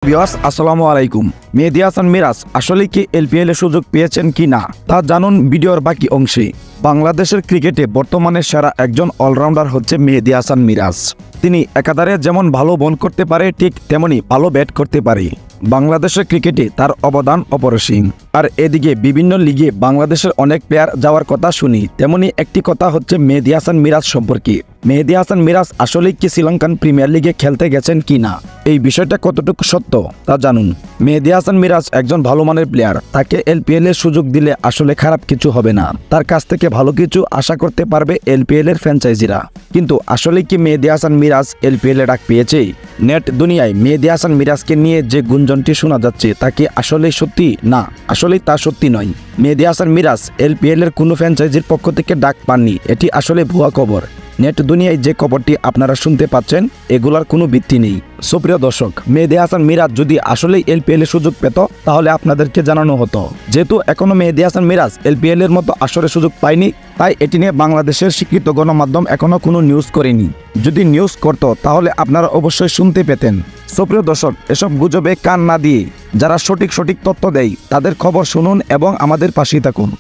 Viewers আসসালামু আলাইকুম। মেহেদী হাসান মিরাজ আসলে কি এলপিএল এর সুযোগ পেয়েছেন কি না তা জানুন ভিডিওর বাকি অংশে। বাংলাদেশের ক্রিকেটে বর্তমানে সেরা একজন অলরাউন্ডার হচ্ছে মেহেদী হাসান মিরাজ। তিনি একাধারে যেমন ভালো বল করতে পারে ঠিক তেমনি ভালো ব্যাট করতে পারে। বাংলাদেশের ক্রিকেটে তার অবদান অপরিসীম। আর এদিকে বিভিন্ন লিগে বাংলাদেশের অনেক প্লেয়ার যাওয়ার কথা শুনি, তেমনি একটি কথা হচ্ছে মেহেদী হাসান মিরাজ সম্পর্কে। মেহেদী হাসান মিরাজ আসলে কি শ্রীলঙ্কান প্রিমিয়ার লিগে খেলতে গেছেন কি না, এই বিষয়টা কতটুকু সত্য তা জানুন। মেহেদী হাসান মিরাজ একজন ভালো মানের প্লেয়ার, তাকে এলপিএল এর সুযোগ দিলে আসলে খারাপ কিছু হবে না। তার কাছ থেকে ভালো কিছু আশা করতে পারবে এলপিএল এর ফ্র্যাঞ্চাইজিরা। কিন্তু আসলে কি মেহেদী হাসান মিরাজ এলপিএল এ ডাক পেয়েছে? নেট দুনিয়ায় মেহেদী হাসান মিরাজকে নিয়ে যে গুঞ্জনটি শোনা যাচ্ছে তা কি আসলে সত্যি? না, আসলে তা সত্যি নয়। মেহেদী হাসান মিরাজ এলপিএল এর কোনো ফ্র্যাঞ্চাইজির পক্ষ থেকে ডাক পাননি, এটি আসলে ভুয়া খবর। নেট দুনিয়ায় যে খবরটি আপনারা শুনতে পাচ্ছেন এগুলার কোনো ভিত্তি নেই। সুপ্রিয় দর্শক, মেহেদী হাসান মিরাজ যদি আসলেই এলপিএল এর সুযোগ পেত তাহলে আপনাদেরকে জানানো হতো। যেহেতু এখনো মেহেদী হাসান মিরাজ এলপিএল এর মতো আসরে সুযোগ পায়নি, তাই এটি নিয়ে বাংলাদেশের স্বীকৃত গণমাধ্যম এখনো কোনো নিউজ করেনি। যদি নিউজ করত তাহলে আপনারা অবশ্যই শুনতে পেতেন। সুপ্রিয় দর্শক, এসব গুজবে কান না দিয়ে যারা সঠিক তথ্য দেয় তাদের খবর শুনুন এবং আমাদের পাশেই থাকুন।